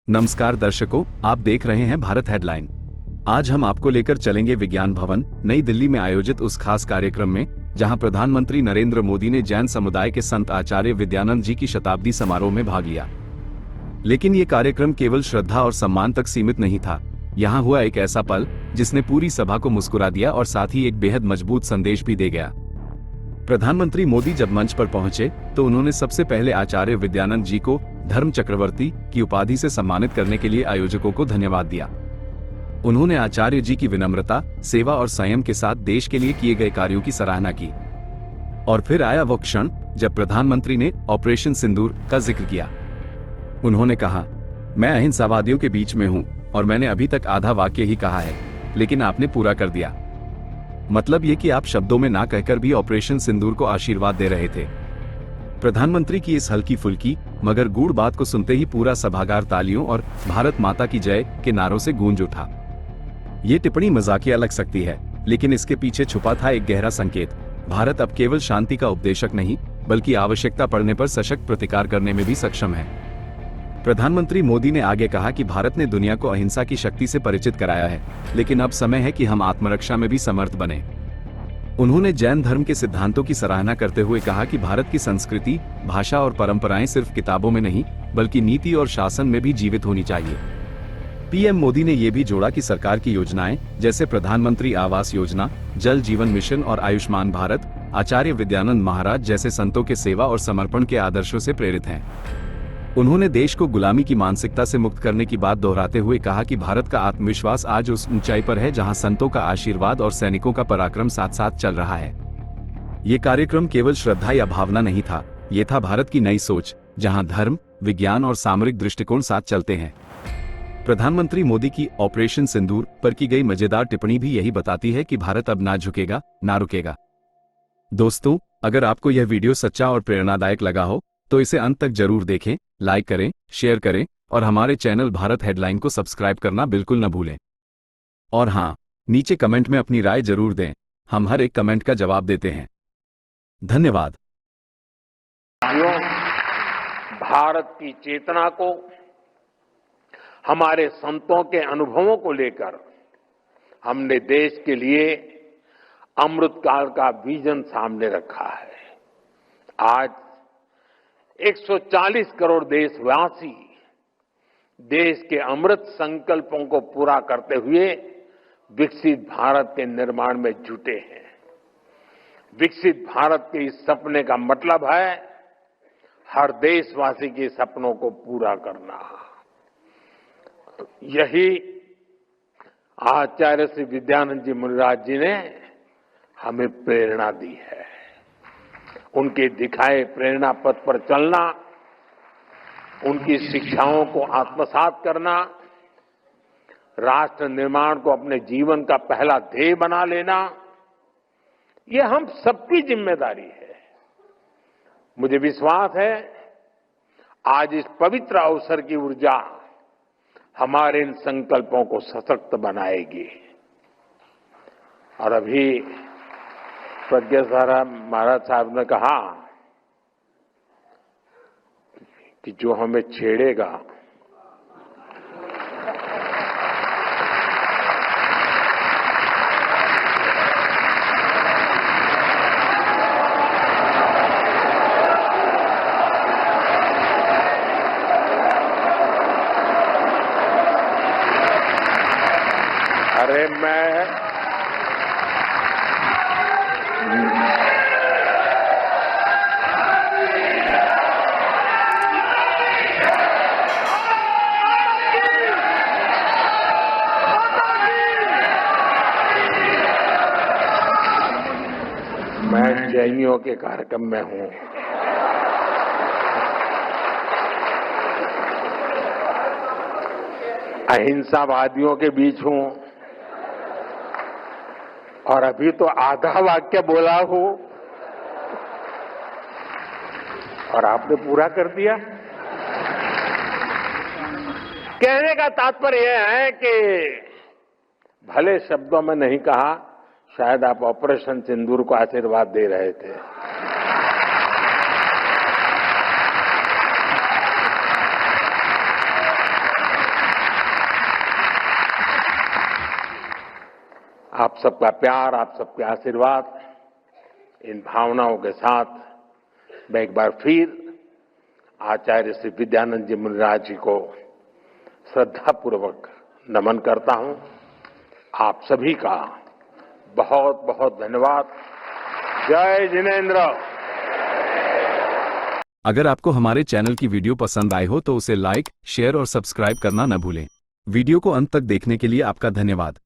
नमस्कार दर्शकों, आप देख रहे हैं भारत हेडलाइन। आज हम आपको लेकर चलेंगे विज्ञान भवन नई दिल्ली में आयोजित उस खास कार्यक्रम में जहां प्रधानमंत्री नरेंद्र मोदी ने जैन समुदाय के संत आचार्य विद्यानंद जी की शताब्दी समारोह में भाग लिया। लेकिन ये कार्यक्रम केवल श्रद्धा और सम्मान तक सीमित नहीं था। यहाँ हुआ एक ऐसा पल जिसने पूरी सभा को मुस्कुरा दिया और साथ ही एक बेहद मजबूत संदेश भी दे गया। प्रधानमंत्री मोदी जब मंच पर पहुंचे तो उन्होंने सबसे पहले आचार्य विद्यानंद जी को धर्म चक्रवर्ती की उपाधि से सम्मानित करने के लिए आयोजकों को धन्यवाद दिया। उन्होंने आचार्य जी की विनम्रता, सेवा और संयम के साथ देश के लिए किए गए कार्यों की सराहना की। और फिर आया वो क्षण जब प्रधानमंत्री ने ऑपरेशन सिंदूर का जिक्र किया। उन्होंने कहा, मैं अहिंसावादियों के बीच में हूं और मैंने अभी तक आधा वाक्य ही कहा है, लेकिन आपने पूरा कर दिया। मतलब ये कि आप शब्दों में ना कहकर भी ऑपरेशन सिंदूर को आशीर्वाद दे रहे थे। प्रधानमंत्री की इस हल्की फुल्की मगर गूढ़ बात को सुनते ही पूरा सभागार तालियों और भारत माता की जय के नारों से गूंज उठा। ये टिप्पणी मजाकिया लग सकती है, लेकिन इसके पीछे छुपा था एक गहरा संकेत। भारत अब केवल शांति का उपदेशक नहीं, बल्कि आवश्यकता पड़ने पर सशक्त प्रतिकार करने में भी सक्षम है। प्रधानमंत्री मोदी ने आगे कहा कि भारत ने दुनिया को अहिंसा की शक्ति से परिचित कराया है, लेकिन अब समय है कि हम आत्मरक्षा में भी समर्थ बने। उन्होंने जैन धर्म के सिद्धांतों की सराहना करते हुए कहा कि भारत की संस्कृति, भाषा और परंपराएं सिर्फ किताबों में नहीं, बल्कि नीति और शासन में भी जीवित होनी चाहिए। पीएम मोदी ने यह भी जोड़ा कि सरकार की योजनाएं जैसे प्रधानमंत्री आवास योजना, जल जीवन मिशन और आयुष्मान भारत आचार्य विद्यानंद महाराज जैसे संतों के सेवा और समर्पण के आदर्शों से प्रेरित हैं। उन्होंने देश को गुलामी की मानसिकता से मुक्त करने की बात दोहराते हुए कहा कि भारत का आत्मविश्वास आज उस ऊंचाई पर है जहां संतों का आशीर्वाद और सैनिकों का पराक्रम साथ साथ चल रहा है। ये कार्यक्रम केवल श्रद्धा या भावना नहीं था, ये था भारत की नई सोच, जहां धर्म, विज्ञान और सामरिक दृष्टिकोण साथ चलते हैं। प्रधानमंत्री मोदी की ऑपरेशन सिंदूर पर की गई मजेदार टिप्पणी भी यही बताती है कि भारत अब ना झुकेगा, ना रुकेगा। दोस्तों, अगर आपको यह वीडियो सच्चा और प्रेरणादायक लगा हो तो इसे अंत तक जरूर देखें, लाइक करें, शेयर करें और हमारे चैनल भारत हेडलाइन को सब्सक्राइब करना बिल्कुल न भूलें। और हाँ, नीचे कमेंट में अपनी राय जरूर दें, हम हर एक कमेंट का जवाब देते हैं। धन्यवाद। भारत की चेतना को, हमारे संतों के अनुभवों को लेकर हमने देश के लिए अमृतकाल का विजन सामने रखा है। आज 140 करोड़ देशवासी देश के अमृत संकल्पों को पूरा करते हुए विकसित भारत के निर्माण में जुटे हैं। विकसित भारत के इस सपने का मतलब है हर देशवासी के सपनों को पूरा करना। यही आचार्य श्री विद्यानंद जी मुनिराज जी ने हमें प्रेरणा दी है। उनके दिखाए प्रेरणा पथ पर चलना, उनकी शिक्षाओं को आत्मसात करना, राष्ट्र निर्माण को अपने जीवन का पहला ध्येय बना लेना, ये हम सबकी जिम्मेदारी है। मुझे विश्वास है आज इस पवित्र अवसर की ऊर्जा हमारे इन संकल्पों को सशक्त बनाएगी। और अभी प्रज्ञा महाराज साहब ने कहा कि जो हमें छेड़ेगा अरे मैं जैनियों के कार्यक्रम में हूं। अहिंसावादियों के बीच हूं और अभी तो आधा वाक्य बोला हूं और आपने पूरा कर दिया। कहने का तात्पर्य यह है कि भले शब्दों में नहीं कहा, शायद आप ऑपरेशन सिंदूर को आशीर्वाद दे रहे थे। आप सबका प्यार, आप सबके आशीर्वाद, इन भावनाओं के साथ मैं एक बार फिर आचार्य श्री विद्यानंद जी मुनिराज जी को श्रद्धापूर्वक नमन करता हूं। आप सभी का बहुत बहुत धन्यवाद। जय जिनेन्द्र। अगर आपको हमारे चैनल की वीडियो पसंद आई हो तो उसे लाइक, शेयर और सब्सक्राइब करना न भूलें। वीडियो को अंत तक देखने के लिए आपका धन्यवाद।